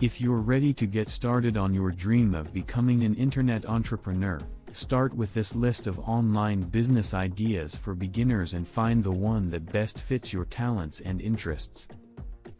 If you're ready to get started on your dream of becoming an internet entrepreneur, start with this list of online business ideas for beginners and find the one that best fits your talents and interests.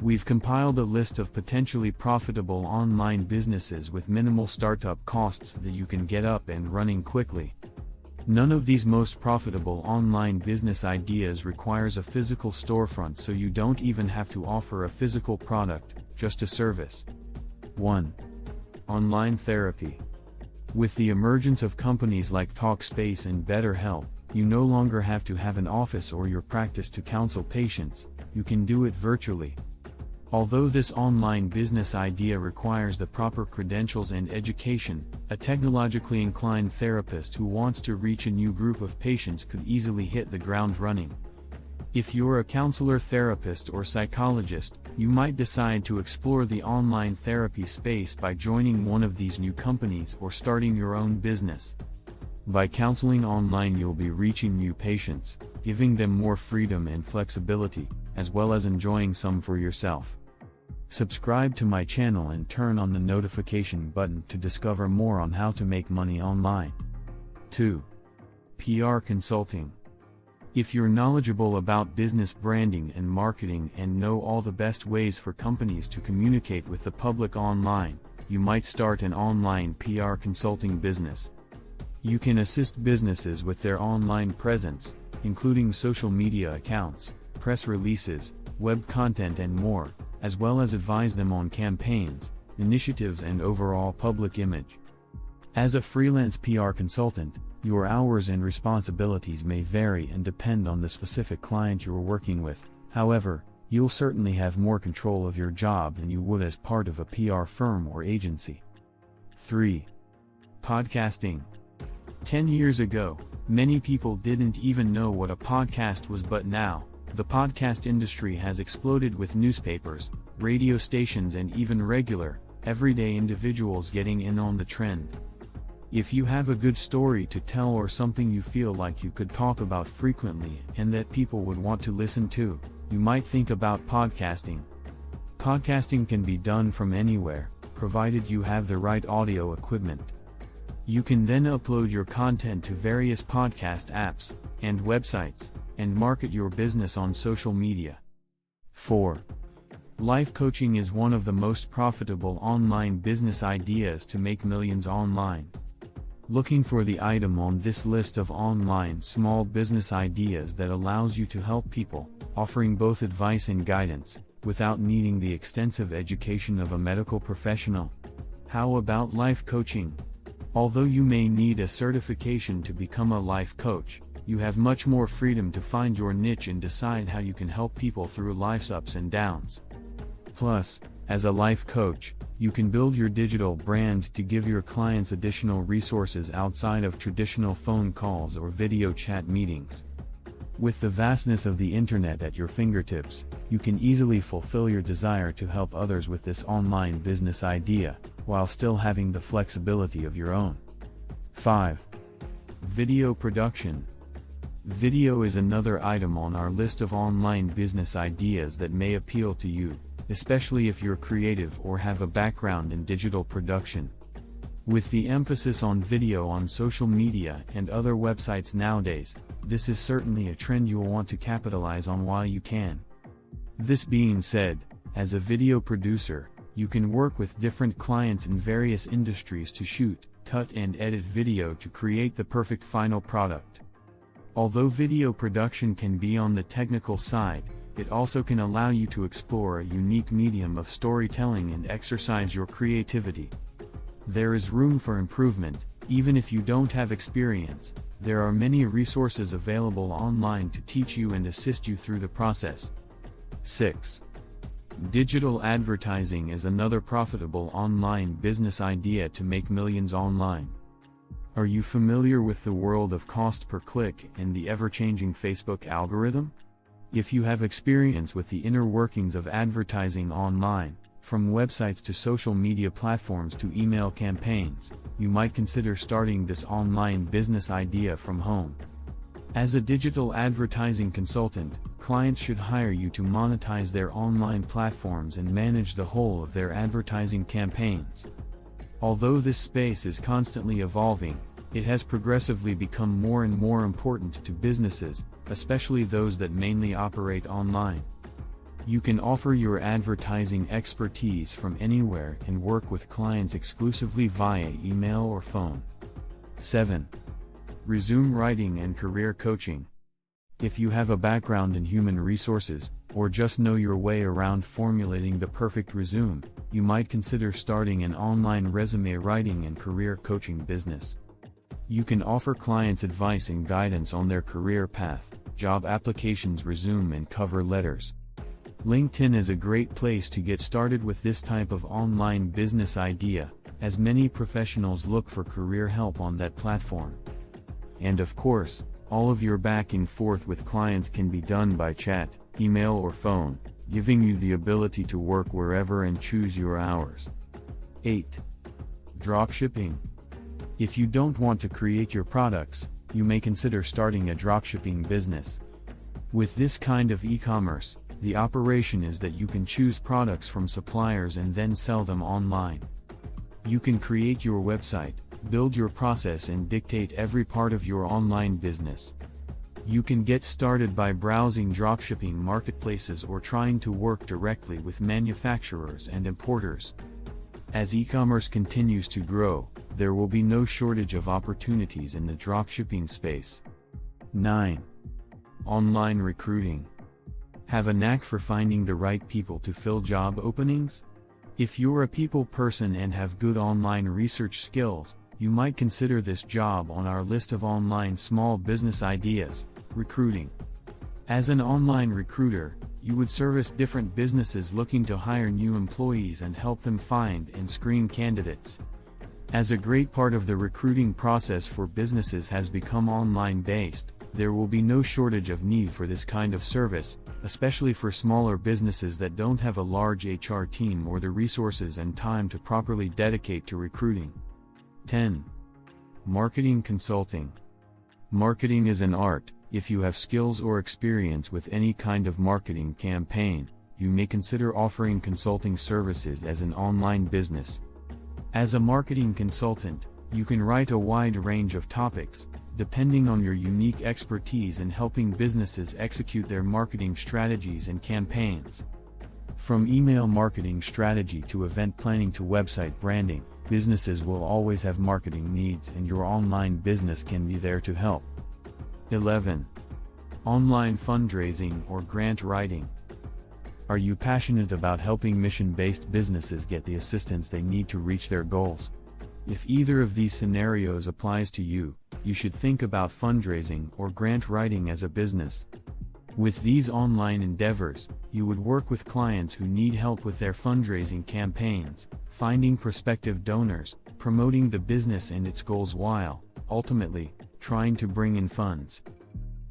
We've compiled a list of potentially profitable online businesses with minimal startup costs that you can get up and running quickly. None of these most profitable online business ideas requires a physical storefront, so you don't even have to offer a physical product, just a service. 1. Online therapy. With the emergence of companies like Talkspace and BetterHelp, you no longer have to have an office or your practice to counsel patients, you can do it virtually. Although this online business idea requires the proper credentials and education, a technologically inclined therapist who wants to reach a new group of patients could easily hit the ground running. If you're a counselor, therapist, or psychologist, you might decide to explore the online therapy space by joining one of these new companies or starting your own business. By counseling online, you'll be reaching new patients, giving them more freedom and flexibility, as well as enjoying some for yourself. Subscribe to my channel and turn on the notification button to discover more on how to make money online. 2. PR consulting. If you're knowledgeable about business branding and marketing and know all the best ways for companies to communicate with the public online, you might start an online PR consulting business. You can assist businesses with their online presence, including social media accounts, press releases, web content and more, as well as advise them on campaigns, initiatives and overall public image. As a freelance PR consultant, your hours and responsibilities may vary and depend on the specific client you're working with. However, you'll certainly have more control of your job than you would as part of a PR firm or agency. 3. Podcasting. 10 years ago, many people didn't even know what a podcast was, but now, the podcast industry has exploded with newspapers, radio stations and even regular, everyday individuals getting in on the trend. If you have a good story to tell or something you feel like you could talk about frequently and that people would want to listen to, you might think about podcasting. Podcasting can be done from anywhere, provided you have the right audio equipment. You can then upload your content to various podcast apps and websites, and market your business on social media. 4. Life coaching is one of the most profitable online business ideas to make millions online. Looking for the item on this list of online small business ideas that allows you to help people, offering both advice and guidance, without needing the extensive education of a medical professional? How about life coaching? Although you may need a certification to become a life coach, you have much more freedom to find your niche and decide how you can help people through life's ups and downs. Plus, as a life coach, you can build your digital brand to give your clients additional resources outside of traditional phone calls or video chat meetings. With the vastness of the internet at your fingertips, you can easily fulfill your desire to help others with this online business idea, while still having the flexibility of your own. 5. Video production. Video is another item on our list of online business ideas that may appeal to you, especially if you're creative or have a background in digital production. With the emphasis on video on social media and other websites nowadays, this is certainly a trend you'll want to capitalize on while you can. This being said, as a video producer, you can work with different clients in various industries to shoot, cut and edit video to create the perfect final product. Although video production can be on the technical side, it also can allow you to explore a unique medium of storytelling and exercise your creativity. There is room for improvement, even if you don't have experience. There are many resources available online to teach you and assist you through the process. 6. Digital advertising is another profitable online business idea to make millions online. Are you familiar with the world of cost per click and the ever-changing Facebook algorithm? If you have experience with the inner workings of advertising online, from websites to social media platforms to email campaigns, you might consider starting this online business idea from home. As a digital advertising consultant, clients should hire you to monetize their online platforms and manage the whole of their advertising campaigns. Although this space is constantly evolving, it has progressively become more and more important to businesses, especially those that mainly operate online. You can offer your advertising expertise from anywhere and work with clients exclusively via email or phone. 7. Resume writing and career coaching. If you have a background in human resources, or just know your way around formulating the perfect resume, you might consider starting an online resume writing and career coaching business. You can offer clients advice and guidance on their career path, job applications, resume and cover letters. LinkedIn is a great place to get started with this type of online business idea, as many professionals look for career help on that platform. And of course, all of your back and forth with clients can be done by chat, email or phone, giving you the ability to work wherever and choose your hours. 8. Dropshipping. If you don't want to create your products, you may consider starting a dropshipping business. With this kind of e-commerce, the operation is that you can choose products from suppliers and then sell them online. You can create your website, build your process and dictate every part of your online business. You can get started by browsing dropshipping marketplaces or trying to work directly with manufacturers and importers. As e-commerce continues to grow, there will be no shortage of opportunities in the dropshipping space. 9. Online recruiting. Have a knack for finding the right people to fill job openings? If you're a people person and have good online research skills, you might consider this job on our list of online small business ideas, recruiting. As an online recruiter, you would service different businesses looking to hire new employees and help them find and screen candidates. As a great part of the recruiting process for businesses has become online-based, there will be no shortage of need for this kind of service, especially for smaller businesses that don't have a large HR team or the resources and time to properly dedicate to recruiting. 10. Marketing consulting. Marketing is an art. If you have skills or experience with any kind of marketing campaign, you may consider offering consulting services as an online business. As a marketing consultant, you can write a wide range of topics, depending on your unique expertise in helping businesses execute their marketing strategies and campaigns. From email marketing strategy to event planning to website branding, businesses will always have marketing needs and your online business can be there to help. 11. Online fundraising or grant writing. Are you passionate about helping mission-based businesses get the assistance they need to reach their goals? If either of these scenarios applies to you, you should think about fundraising or grant writing as a business. With these online endeavors, you would work with clients who need help with their fundraising campaigns, finding prospective donors, promoting the business and its goals while, ultimately, trying to bring in funds.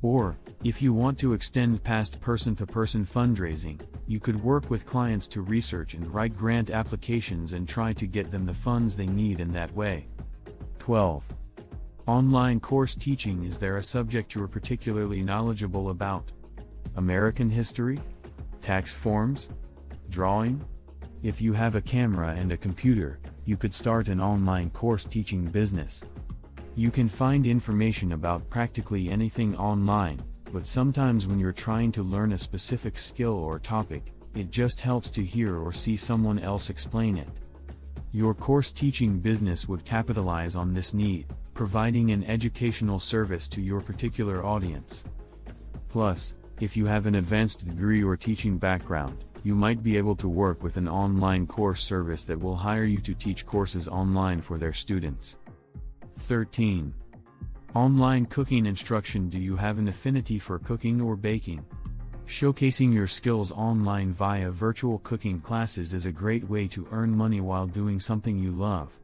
Or, if you want to extend past person-to-person fundraising, you could work with clients to research and write grant applications and try to get them the funds they need in that way. 12. Online course teaching. Is there a subject you're particularly knowledgeable about? American history? Tax forms? Drawing? If you have a camera and a computer, you could start an online course teaching business. You can find information about practically anything online, but sometimes when you're trying to learn a specific skill or topic, it just helps to hear or see someone else explain it. Your course teaching business would capitalize on this need, providing an educational service to your particular audience. Plus, if you have an advanced degree or teaching background, you might be able to work with an online course service that will hire you to teach courses online for their students. 13. Online cooking instruction. Do you have an affinity for cooking or baking? Showcasing your skills online via virtual cooking classes is a great way to earn money while doing something you love.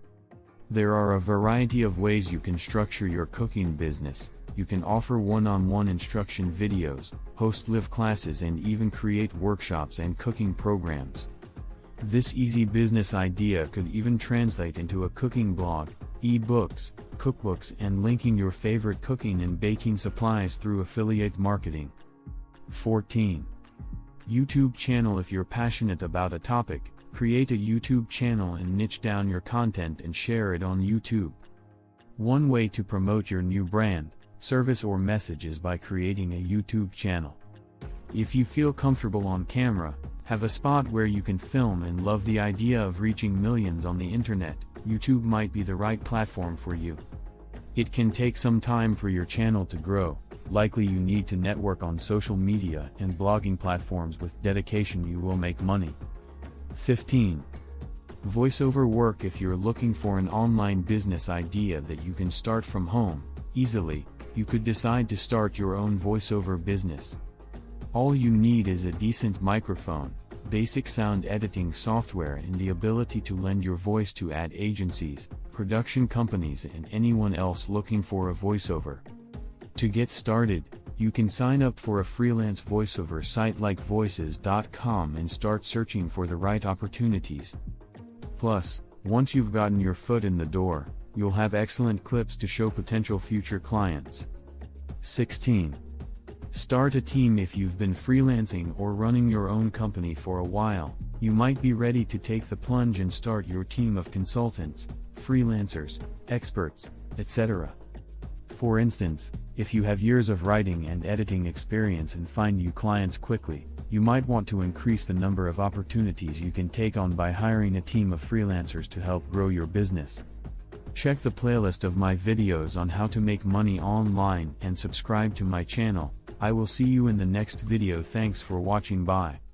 There are a variety of ways you can structure your cooking business. You can offer one-on-one instruction videos, host live classes and even create workshops and cooking programs. This easy business idea could even translate into a cooking blog, ebooks, cookbooks, and linking your favorite cooking and baking supplies through affiliate marketing. 14. YouTube channel. If you're passionate about a topic, create a YouTube channel and niche down your content and share it on YouTube. One way to promote your new brand, service, or message is by creating a YouTube channel. If you feel comfortable on camera, have a spot where you can film, and love the idea of reaching millions on the internet, YouTube might be the right platform for you. It can take some time for your channel to grow. Likely you need to network on social media and blogging platforms. With dedication you will make money. 15. Voiceover work. If you're looking for an online business idea that you can start from home, easily, you could decide to start your own voiceover business. All you need is a decent microphone, basic sound editing software, and the ability to lend your voice to ad agencies, production companies, and anyone else looking for a voiceover. To get started, you can sign up for a freelance voiceover site like voices.com and start searching for the right opportunities. Plus, once you've gotten your foot in the door, you'll have excellent clips to show potential future clients. 16. Start a team. If you've been freelancing or running your own company for a while, you might be ready to take the plunge and start your team of consultants, freelancers, experts, etc. For instance, if you have years of writing and editing experience and find new clients quickly, you might want to increase the number of opportunities you can take on by hiring a team of freelancers to help grow your business. Check the playlist of my videos on how to make money online and subscribe to my channel. I will see you in the next video. Thanks for watching. Bye.